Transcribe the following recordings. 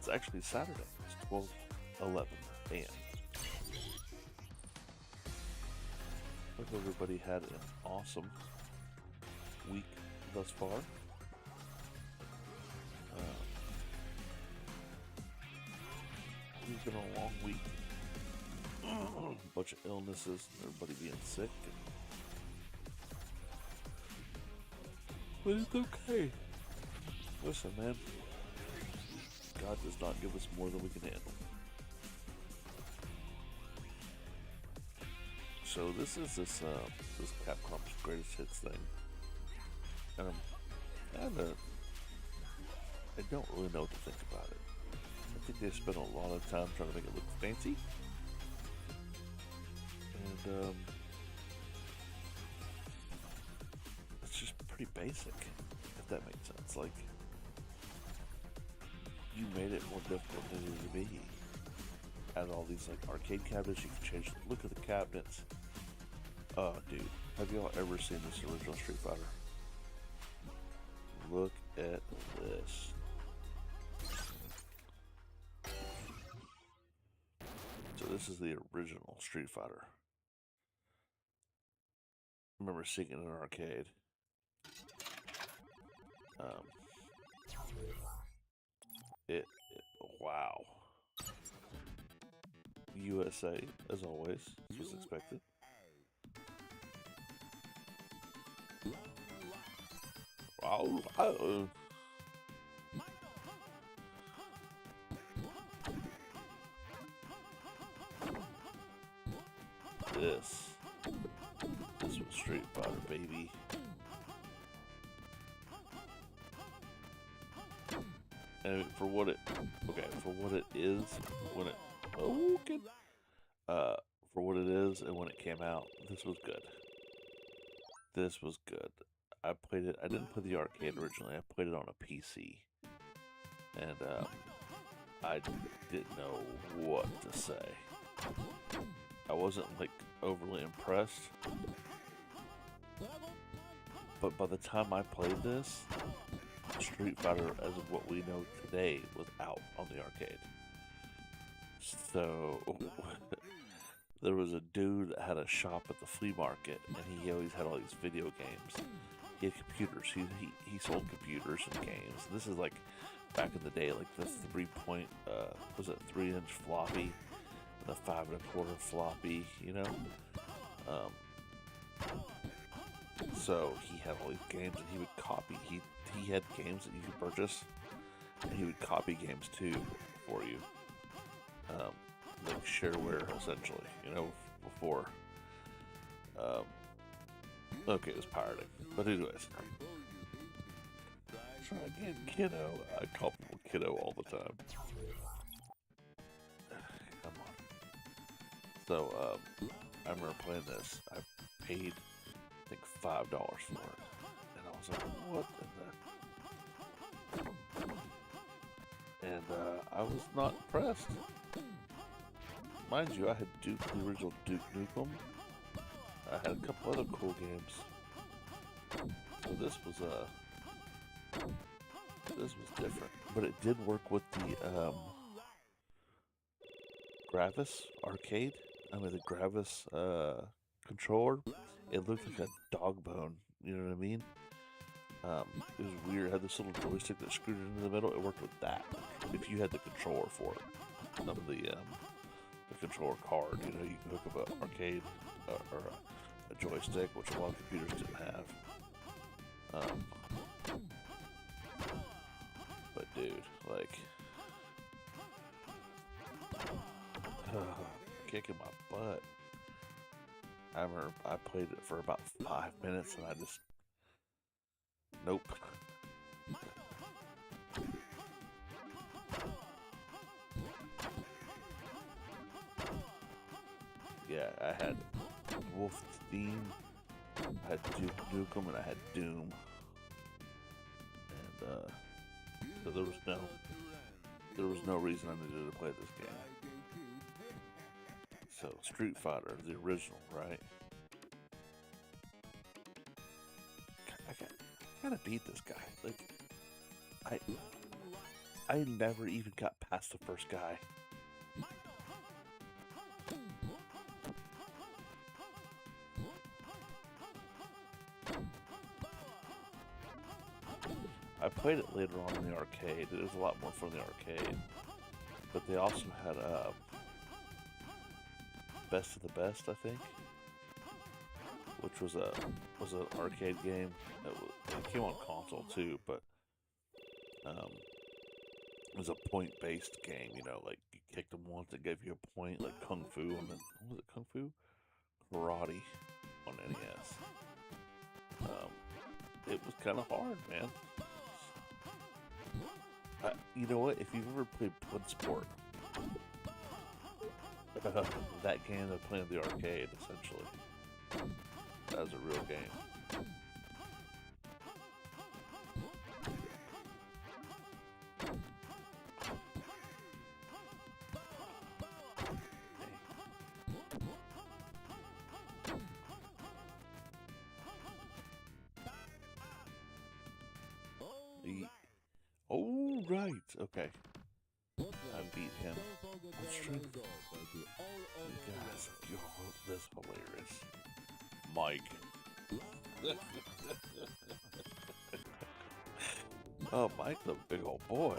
It's actually Saturday. It's 12:11 a.m. Hope everybody had an awesome week thus far. It's been a long week. A bunch of illnesses, everybody being sick. But it's okay. Listen, man. God does not give us more than we can handle. So this is this Capcom's greatest hits thing. I don't really know what to think about it. I think they spent a lot of time trying to make it look fancy. And it's just pretty basic, if that makes sense. Like, you made it more difficult than it needed to be. Add all these like arcade cabinets, you can change the look of the cabinets. Oh, dude, have y'all ever seen this original Street Fighter? Look at this. So this is the original Street Fighter. I remember seeing it in an arcade. Wow. USA, as always, as was expected. Wow. This was Street Fighter, baby. And for what it is, when it for what it is and when it came out, this was good. This was good. I played it. I didn't play the arcade originally. I played it on a PC, and I didn't know what to say. I wasn't like overly impressed, but by the time I played this, Street Fighter, as of what we know today, was out on the arcade. So there was a dude that had a shop at the flea market, and he always had all these video games. He had computers. He sold computers and games. This is like back in the day, like the 3-inch floppy, and the 5 1/4 floppy, you know. So he had all these games, and he would copy. He had games that you could purchase, and he would copy games too for you, like shareware essentially. You know, before. Okay, it was pirating, but anyways. Try again, kiddo. I call people kiddo all the time. Come on. So I remember playing this. I paid, I think, $5 for it, and I was like, "What in the?" And I was not impressed. Mind you, I had Duke, the original Duke Nukem. I had a couple other cool games. So this was different, but it did work with the Gravis arcade. I mean the Gravis controller. It looked like a dog bone. You know what I mean? It was weird. It had this little joystick that screwed it into the middle. It worked with that. If you had the controller for it, not the controller card. You know, you can hook up an arcade or a joystick, which a lot of computers didn't have. But dude, like, kicking my butt. I remember I played it for about 5 minutes, and I just, nope. Yeah, I had Wolf Theme, I had Duke Nukem, and I had Doom. And so there was no reason I needed to play this game. So Street Fighter, the original, right? I gotta beat this guy. Like, I I never even got past the first guy. I played it later on in the arcade. It was a lot more fun in the arcade. But they also had Best of the Best, I think, which was an arcade game. It came on console too, but it was a point-based game. You know, like you kicked them once, it gave you a point, like Kung Fu, and then what was it, Kung Fu? Karate on NES. It was kind of hard, man. You know what? If you've ever played Bloodsport, that game they play in the arcade, essentially. That was a real game. Oh, right. Okay. I beat him. Restream. Guys, this is hilarious. Mike. Oh, Mike's a big old boy.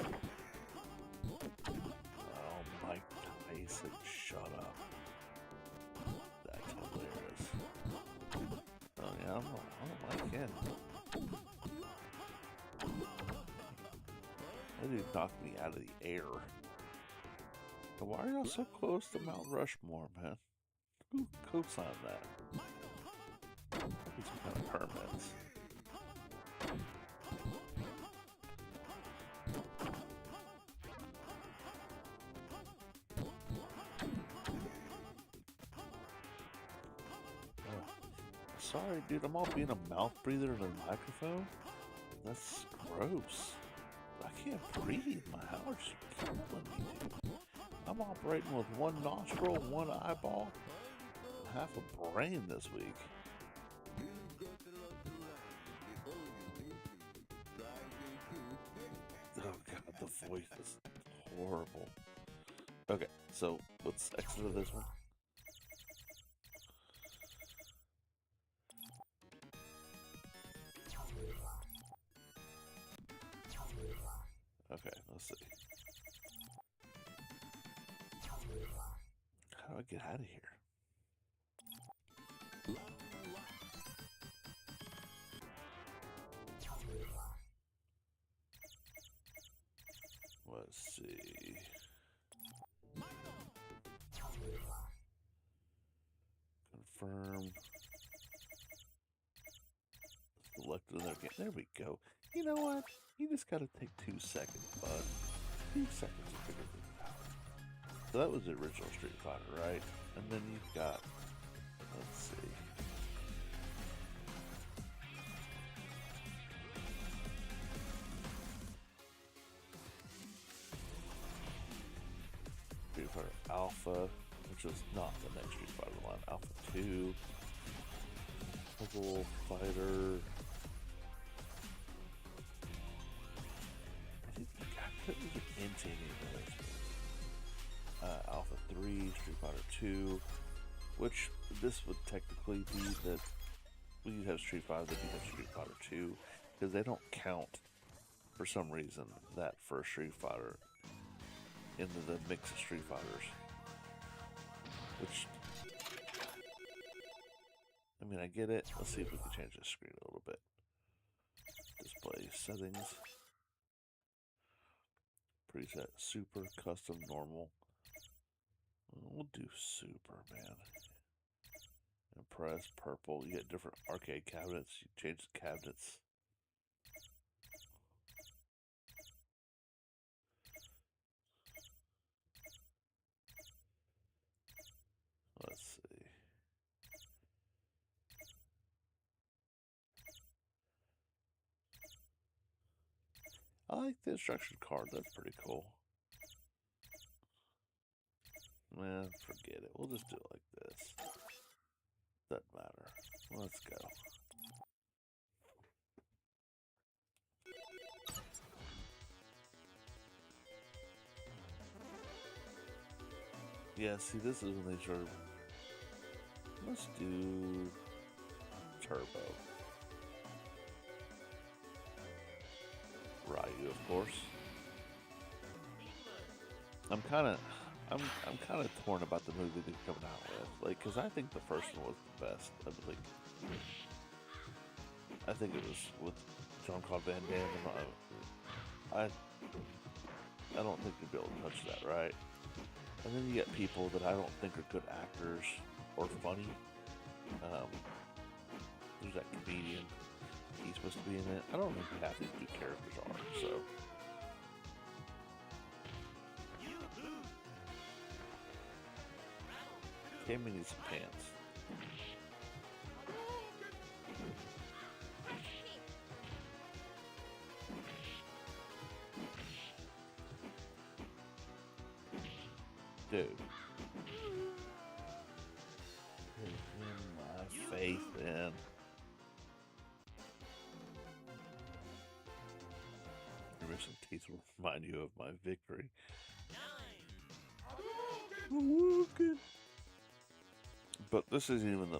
Oh, Mike Tyson, shut up. That's hilarious. Oh, yeah, I don't know Mike can. That dude knocked me out of the air. Why are y'all so close to Mount Rushmore, man? Who co-signed that? Maybe some kind of permits. Oh, sorry, dude. I'm all being a mouth breather in a microphone. That's gross. I can't breathe. My allergies are killing me, dude. I'm operating with one nostril, one eyeball, and half a brain this week. Oh god, the voice is horrible. Okay, so let's exit this one. Okay, let's see. How do I get out of here? Let's see. Confirm. Select another game. There we go. You know what? You just gotta take 2 seconds, bud. 2 seconds to figure things out. So that was the original Street Fighter, right? And then you've got, let's see. Street Fighter Alpha, which is not the next Street Fighter line. Alpha 2. Puzzle Fighter. I couldn't get into any of those. Alpha 3, Street Fighter 2, which this would technically be that when you have Street Fighter, then you have Street Fighter 2, because they don't count, for some reason, that first Street Fighter into the mix of Street Fighters. Which, I mean, I get it. Let's see if we can change the screen a little bit. Display settings. Preset super, custom, normal. We'll do super, man. And press purple. You get different arcade cabinets. You change the cabinets. Let's see. I like the instruction card. That's pretty cool. Man, forget it. We'll just do it like this. Doesn't matter. Let's go. Yeah, see, this is when they started. Let's do Turbo. Ryu, of course. I'm kind of torn about the movie they're coming out with, like, because I think the first one was the best. I think it was with Jean-Claude Van Damme, and I don't think you'd be able to touch that, right? And then you get people that I don't think are good actors or funny. There's that comedian. He's supposed to be in it. I don't know who half these two characters are, so. Cammy needs some pants. Dude. My faith, man. Your missing teeth will remind you of my victory. Okay. But this isn't even the...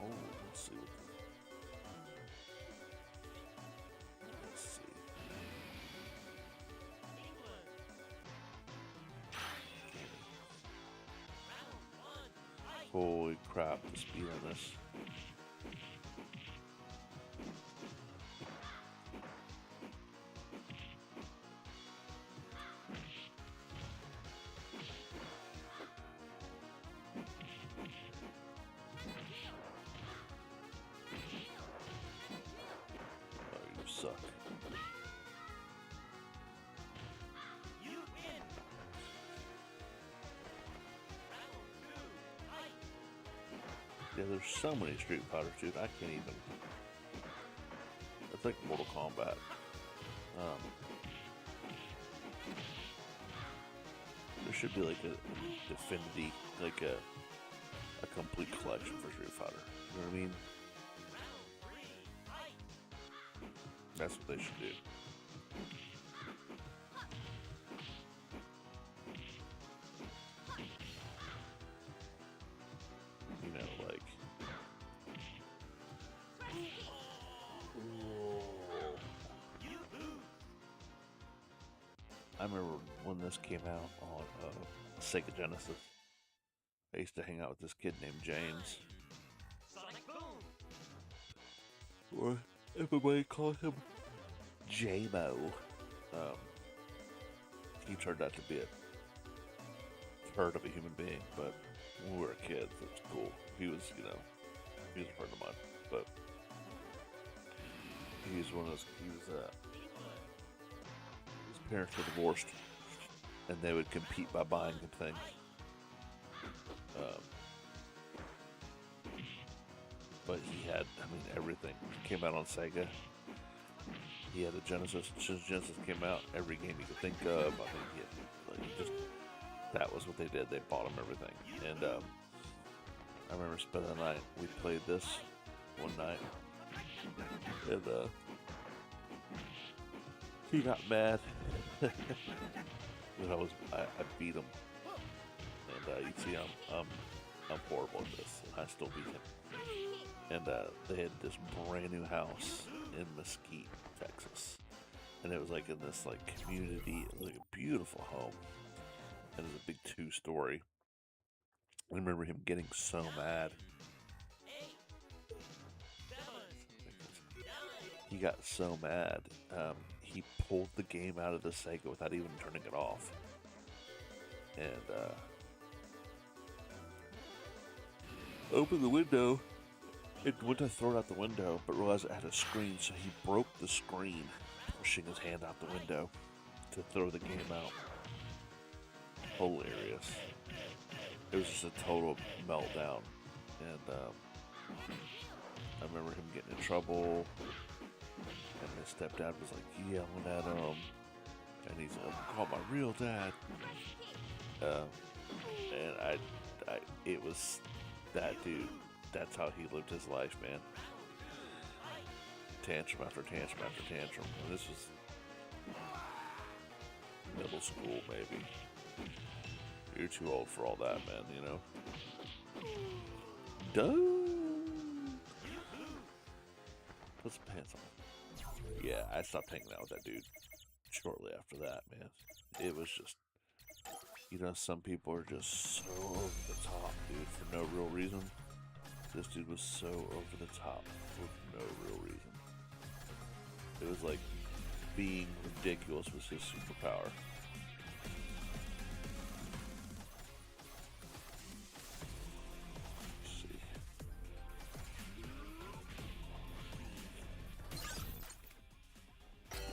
Oh, let's see. Let's see. Holy crap, the speed on this. Suck. Yeah, there's so many Street Fighters, dude. I can't even. It's like Mortal Kombat. There should be like a Definity, like a complete collection for Street Fighter. You know what I mean? That's what they should do. You know, like... I remember when this came out on Sega Genesis. I used to hang out with this kid named James. Or everybody called him J-Mo. He turned out to be a turd of a human being, but when we were kids, it was cool. He was, you know, he was a friend of mine, but he was one of those, his parents were divorced, and they would compete by buying him things. But he had, I mean, everything. Came out on Sega. He had a Genesis. Since Genesis came out, every game you could think of. I think he had, like, just, that was what they did. They bought him everything. And I remember spending the night. We played this one night. And he got mad. But I beat him. And you see, I'm horrible at this. I still beat him. And they had this brand new house in Mesquite, Texas. And it was like in this like community, it was like a beautiful home. And it was a big 2-story. I remember him getting so mad. He got so mad. He pulled the game out of the Sega without even turning it off. And opened the window. It went to throw it out the window, but realized it had a screen, so he broke the screen, pushing his hand out the window to throw the game out. Hilarious. It was just a total meltdown. And I remember him getting in trouble, and his stepdad was like yelling at him, and he's like, "Call my real dad." And it was that dude. That's how he lived his life, man. Tantrum after tantrum after tantrum. And this was middle school, maybe. You're too old for all that, man, you know? Duh! Put some pants on. Yeah, I stopped hanging out with that dude shortly after that, man. It was just, you know, some people are just so over the top, dude, for no real reason. This dude was so over the top for no real reason. It was like being ridiculous was his superpower. Let's see.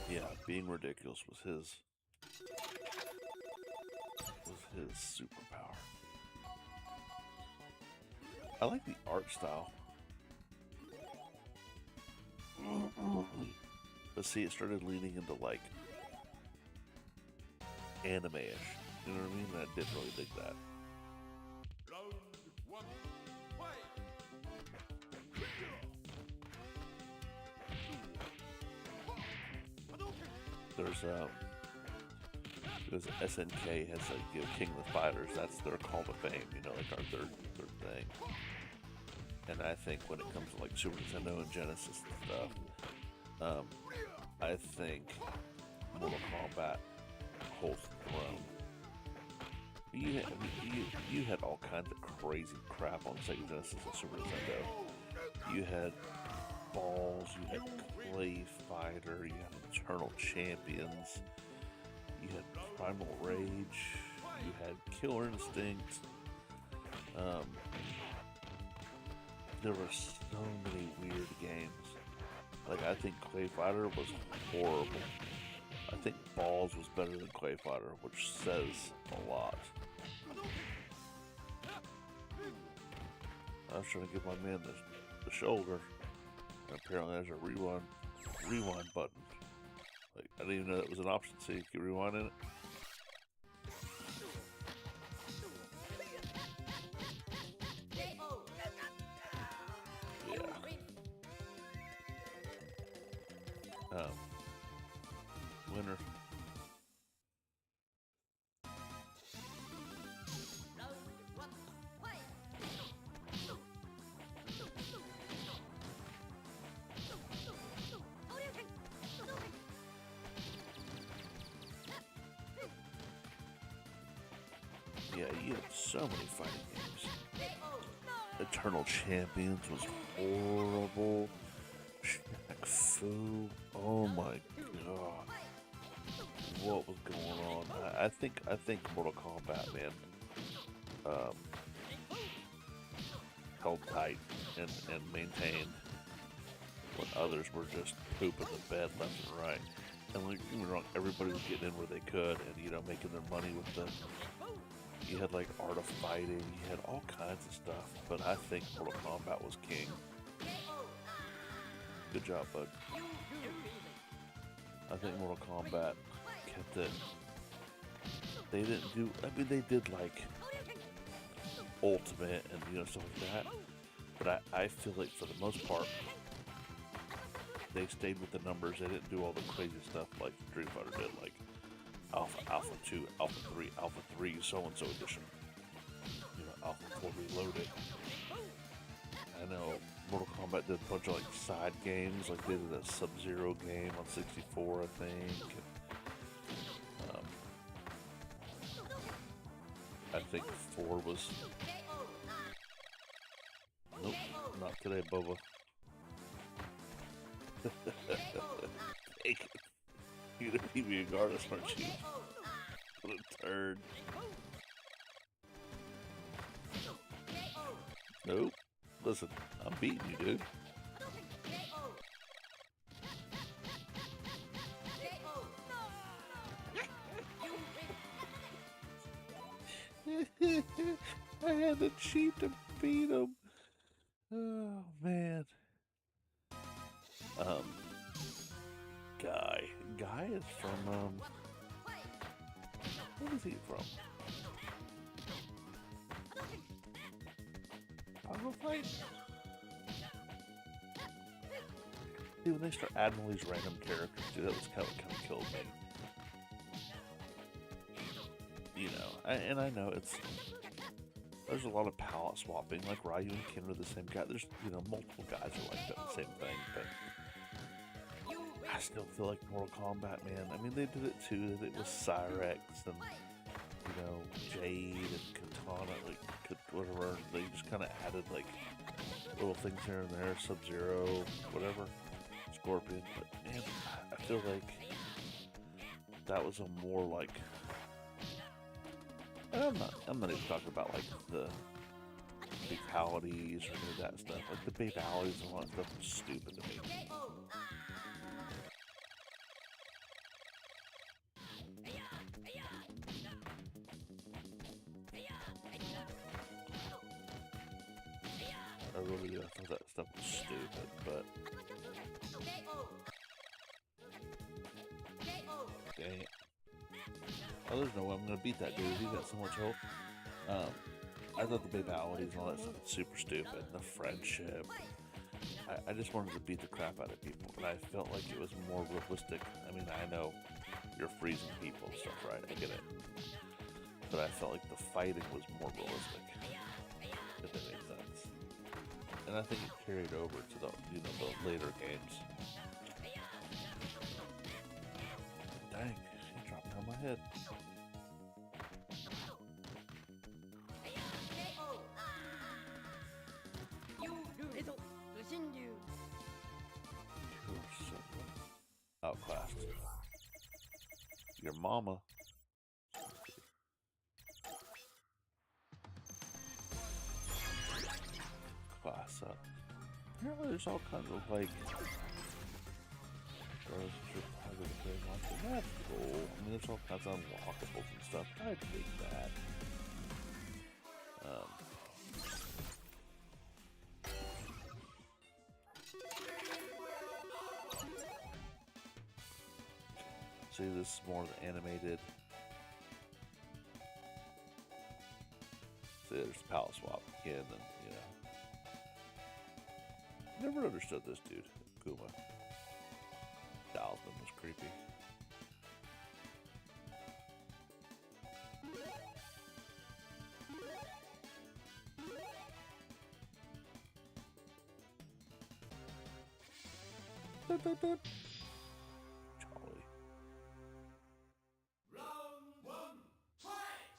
Yeah, being ridiculous was his superpower. I like the art style. But see, it started leaning into like anime-ish. You know what I mean? And I didn't really dig that. There's SNK has like, you know, King of the Fighters. That's their call to fame. You know, like our third thing. And I think when it comes to like Super Nintendo and Genesis and stuff, I think Mortal Kombat holds the throne. You had all kinds of crazy crap on Sega Genesis and Super Nintendo. You had Balls, you had Clay Fighter, you had Eternal Champions, you had Primal Rage, you had Killer Instinct. There were so many weird games. Like, I think Clay Fighter was horrible. I think Balls was better than Clay Fighter, which says a lot. I was trying to give my man the shoulder, and apparently there's a rewind button. Like, I didn't even know that was an option, so you could rewind in it. Winner. Yeah, you had so many fighting games. Eternal Champions was horrible. Shaq Fu. Oh my god. What was going on? I think Mortal Kombat, man, held tight and maintained when others were just pooping the bed left and right. And like, don't get me wrong, everybody was getting in where they could and, you know, making their money with the. You had like Art of Fighting, you had all kinds of stuff, but I think Mortal Kombat was king. Good job, bud. I think Mortal Kombat kept it. They didn't do, I mean, they did like Ultimate and, you know, stuff like that, but I feel like for the most part, they stayed with the numbers. They didn't do all the crazy stuff like Street Fighter did, like Alpha, Alpha 2, Alpha 3, Alpha 3, so-and-so edition. You know, Alpha 4 Reloaded. I know Mortal Kombat did a bunch of like side games, like they did a Sub-Zero game on 64, I think. I think 4 was... Nope, not today, Bubba. Take it. You're gonna beat me regardless, aren't you? What a turd. Nope. Listen, I'm beating you, dude. I had to cheat to beat him. Oh, man. Guy is from, what is he from? Power Fight? See, when they start adding all these random characters, dude, that was kind of killed me. and I know there's a lot of palette swapping, like Ryu and Ken are the same guy. There's, multiple guys are like that, the same thing, but I still feel like Mortal Kombat, man. I mean, they did it too. They did it with Cyrex and, Jade and Katana, like, whatever. They just kind of added, like, little things here and there, Sub-Zero, whatever, Scorpion. But, man, I feel like that was a more, like, I'm not even talking about, like, the fatalities or any of that stuff. Like, the fatalities and all that stuff was stupid to me. I really do. I thought that stuff was stupid, but dang it. Oh, there's no way I'm gonna beat that dude. He's got so much hope. I thought the fatalities and all that stuff was super stupid. The friendship. I just wanted to beat the crap out of people, but I felt like it was more realistic. I mean, I know you're freezing people and stuff, right? I get it. But I felt like the fighting was more realistic, if that makes sense. And I think it carried over to the later games. Dang, he dropped on my head. Outclassed. Your mama. Class up. Apparently there's all kinds of like that's cool. I mean there's all kinds of unlockables and stuff. I dig that. See, this is more animated. See, there's the palette swap again, and never understood this dude, Kuma. Talisman was creepy. Charlie. Round one, fight!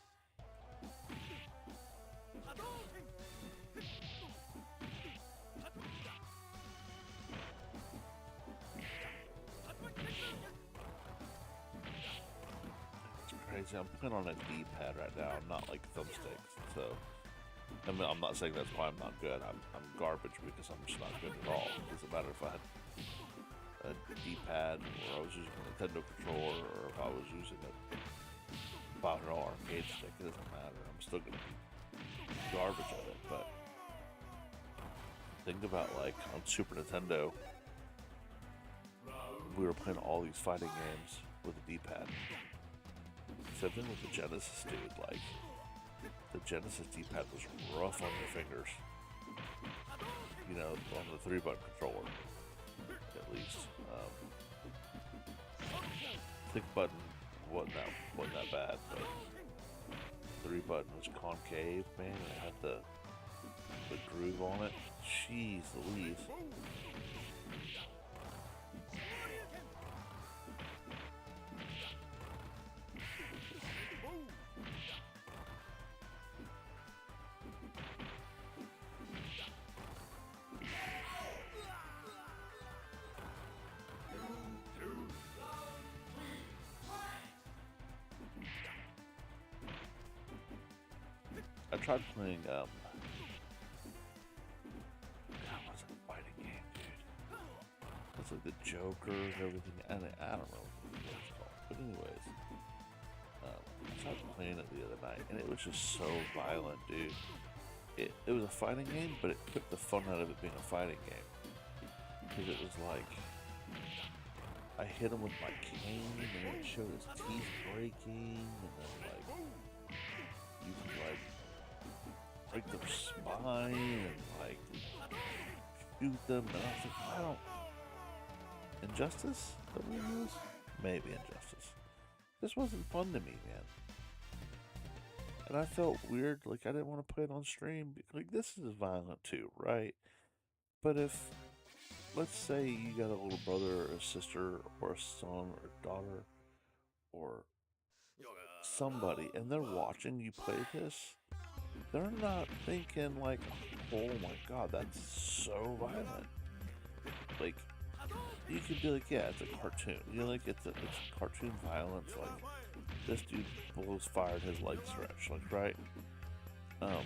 It's crazy. I'm playing on a D-pad right now, not like thumbsticks. So, I mean, I'm not saying that's why I'm not good. I'm garbage because I'm just not good at all. It doesn't matter if I had a D-pad or I was using a Nintendo controller or if I was using a $500 arcade stick. It doesn't matter. I'm still gonna be garbage at it. But think about like on Super Nintendo, we were playing all these fighting games with a D-pad. Same thing with the Genesis, dude. Like the Genesis D-pad was rough on your fingers. On the 3-button controller, at least. Thick button wasn't that bad, but 3-button was concave, man. It had the groove on it. Jeez Louise. I tried playing, what's that fighting game, dude? It's like the Joker and everything, and I don't know what it's called. But anyways, I tried playing it the other night, and it was just so violent, dude. It was a fighting game, but it took the fun out of it being a fighting game. Because it was like, I hit him with my cane, and then it showed his teeth breaking, and then like, you could like, break their spine and like shoot them, and I was like, I don't. Injustice? That we use? Maybe Injustice. This wasn't fun to me, man. And I felt weird, like I didn't want to play it on stream. Like this is violent too, right? But if, let's say you got a little brother or a sister or a son or a daughter or somebody and they're watching you play this, they're not thinking like, oh my god, that's so violent. Like, you could be like, yeah, it's a cartoon. You know, like it's cartoon violence. Like this dude blows fire and his legs stretch. Like, right? Well,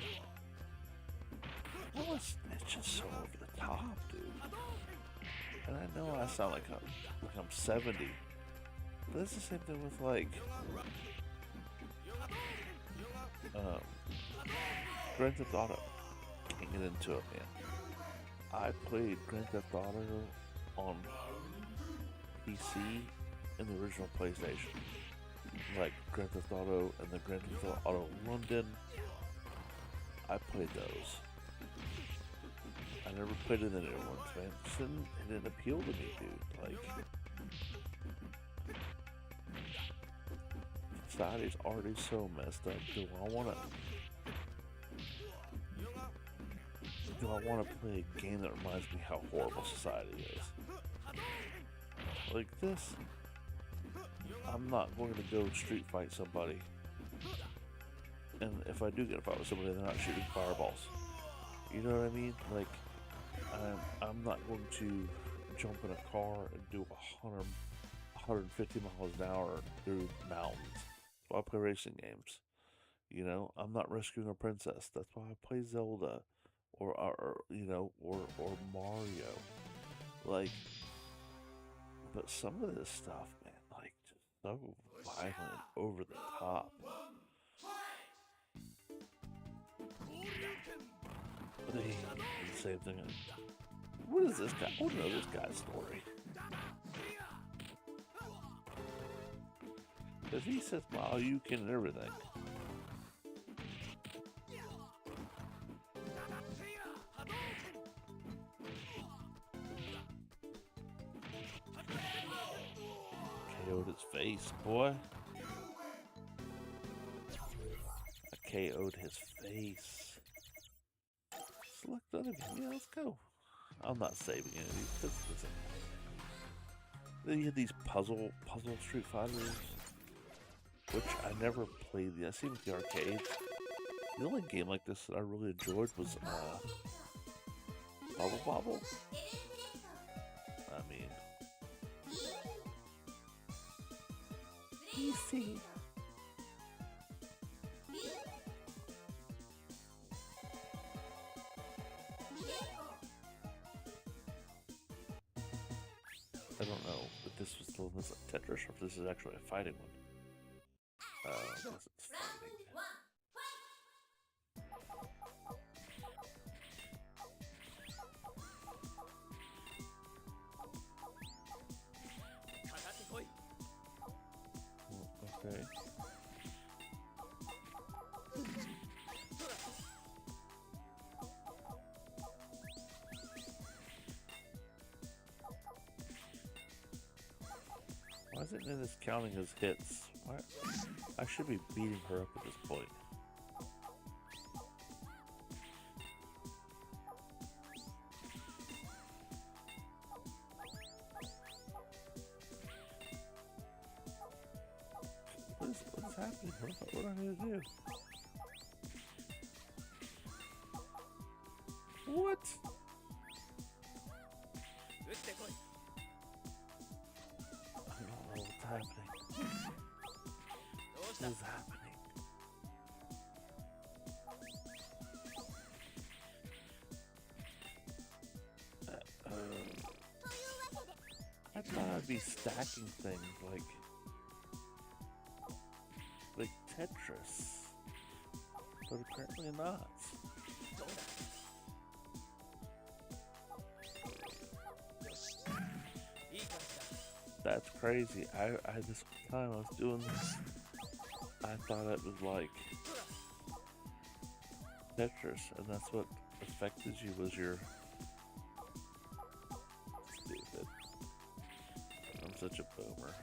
it's just so over the top, dude. And I know I sound like I'm 70, but it's the same thing with like Grand Theft Auto. Can't get into it, man. I played Grand Theft Auto on PC and the original PlayStation. Like Grand Theft Auto and the Grand Theft Auto London. I played those. I never played in the new ones, man. It didn't appeal to me, dude. Like, society's already so messed up. Do I want to play a game that reminds me how horrible society is? Like this, I'm not going to go street fight somebody. And if I do get a fight with somebody, they're not shooting fireballs. You know what I mean? Like, I'm not going to jump in a car and do 150 miles an hour through mountains. So I play racing games. You know, I'm not rescuing a princess. That's why I play Zelda, or Mario. Like, but some of this stuff, man, like just so violent, over the top. But he did the same thing. What is this guy? I want to know this guy's story. Because he says, wow, you can and everything. KO'd his face, boy. I KO'd his face. Select other game. Yeah, let's go. I'm not saving any of these. Then you had these puzzle Street Fighters, which I never played. I seen with the arcades. The only game like this that I really enjoyed was Bubble Bobble. I mean, easy. I don't know if this was still in this Tetris or if this is actually a fighting one. I guess it's fighting. Okay. Why isn't this counting as hits? What? I should be beating her up at this point. What is happening? What do I need to do? What? I don't know what's happening. What is happening? I thought I'd be stacking things like Tetris, but apparently not. That's crazy. I this whole time I was doing this, I thought it was like Tetris, and that's what affected you was your stupid. I'm such a boomer.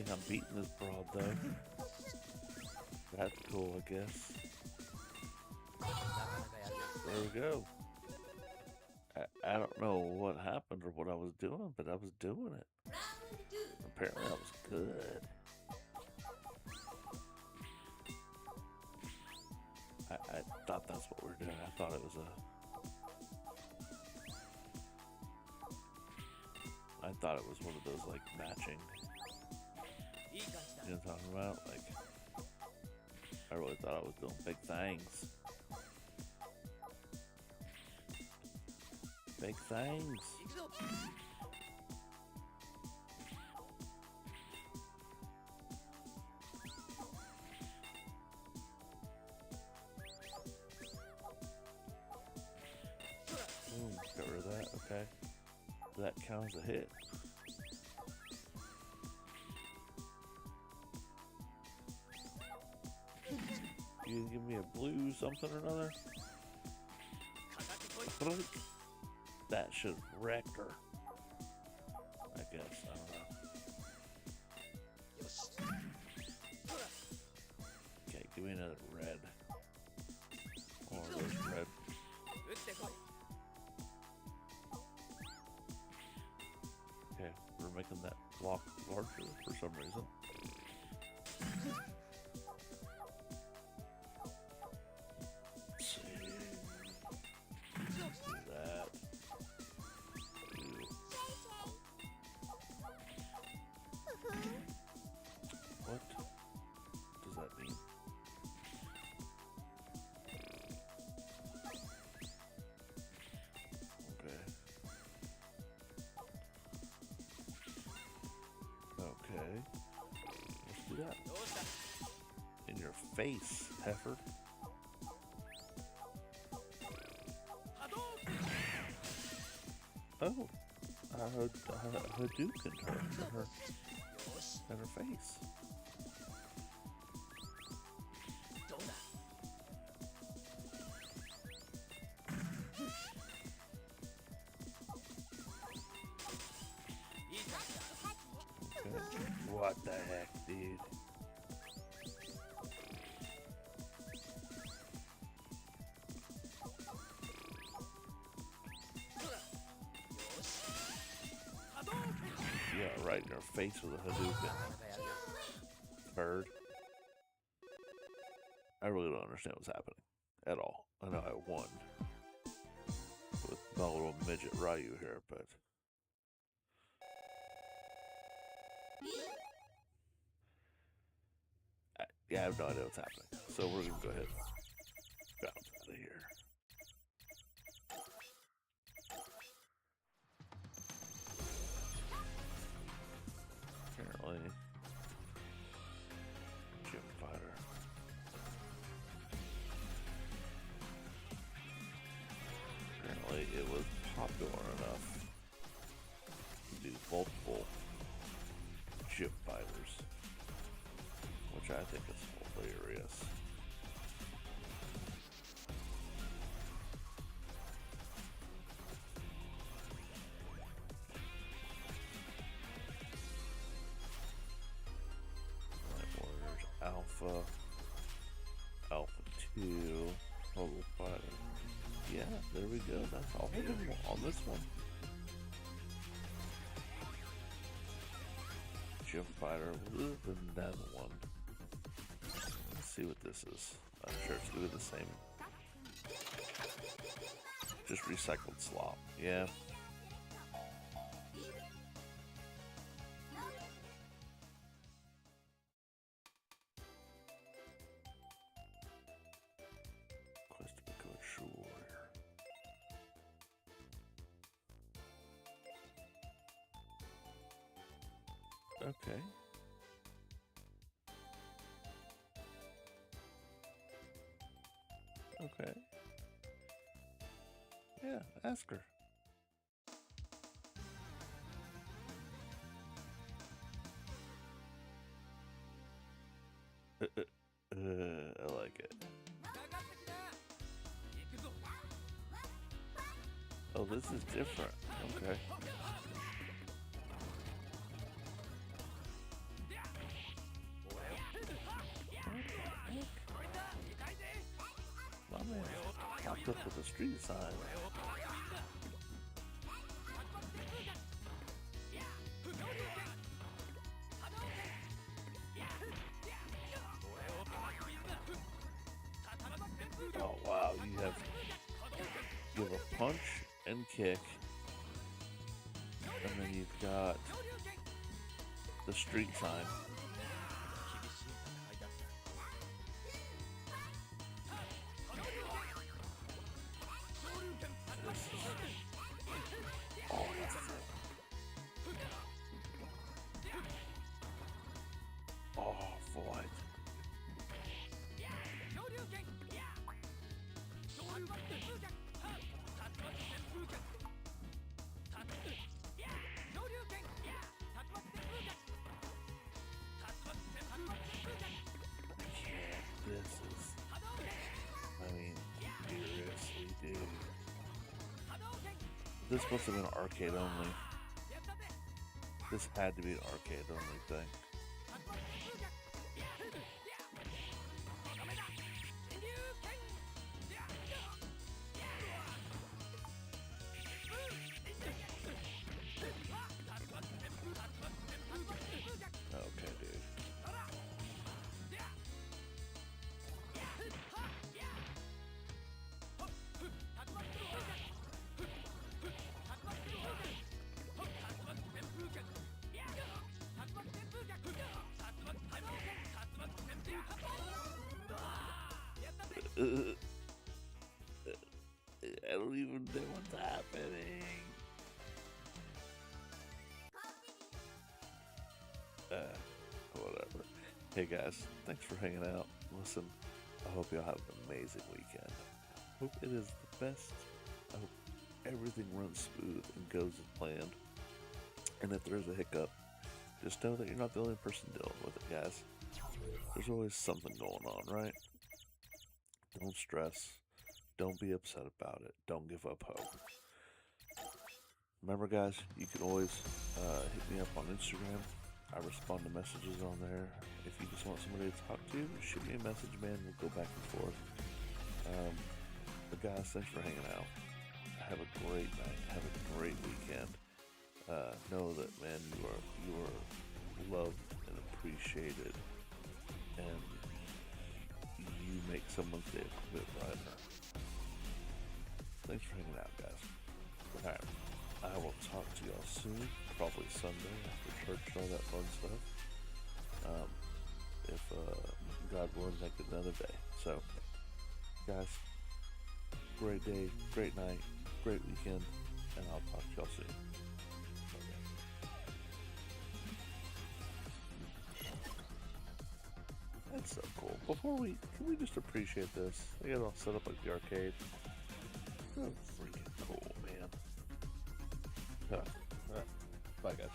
think I'm beating this broad though. That's cool, I guess. There we go. I don't know what happened or what I was doing, but I was doing it. Apparently I was good. I thought that's what we were doing. I thought it was I thought it was one of those like matching. You know what I'm talking about? Like, I really thought I was doing big things. Big things. Boom, got rid of that, okay. That counts a hit. You give me a blue something or another? That should have wrecked her. I guess, I don't know. Okay, give me another red. Or those red. Okay, we're making that block larger for some reason. Let's see. Do that. What does that mean? Okay. Okay. Let's do that. In your face, heifer. Oh, Hadouken her in her face. Okay. What the heck, dude? Yeah, right in her face with a Hadouken. Bird. I really don't understand what's happening at all. I know I won with my little midget Ryu here, but yeah, I have no idea what's happening. So we're gonna go ahead and bounce out of here. Apparently, gym fighter. Apparently, it was popular enough to do multiple gym fighters, which I think is hilarious. Alpha, Alpha 2, Total Fighter. Yeah, there we go. That's all of them on this one. Gym Fighter, another one. Let's see what this is. I'm sure it's gonna be the same. Just recycled slop. Yeah. Okay. Okay. Yeah, ask her. I like it. Oh, this is different. Okay. stuff with the street sign. Oh wow, you have a punch and kick, and then you've got the street sign. Oh boy. Seriously, dude. This must have been arcade only. This had to be an arcade only thing. Okay, dude. I don't even know what's happening. Whatever. Hey guys, thanks for hanging out. Listen, I hope y'all have an amazing weekend. Hope it is the best. I hope everything runs smooth and goes as planned. And if there's a hiccup, just know that you're not the only person dealing with it, guys. There's always something going on, right? Don't stress. Don't be upset about it. Don't give up hope. Remember, guys, you can always hit me up on Instagram. I respond to messages on there. If you just want somebody to talk to, shoot me a message, man. We'll go back and forth. But guys, thanks for hanging out. Have a great night. Have a great weekend. Know that, man, you are loved and appreciated, and you make someone's day a bit brighter. Thanks for hanging out, guys. Alright, I will talk to y'all soon, probably Sunday after church and all that fun stuff. If God willing, make it another day. So, guys, great day, great night, great weekend, and I'll talk to y'all soon. That's so cool. Can we just appreciate this? I got it all set up like the arcade. So freaking cool, man. Bye, guys.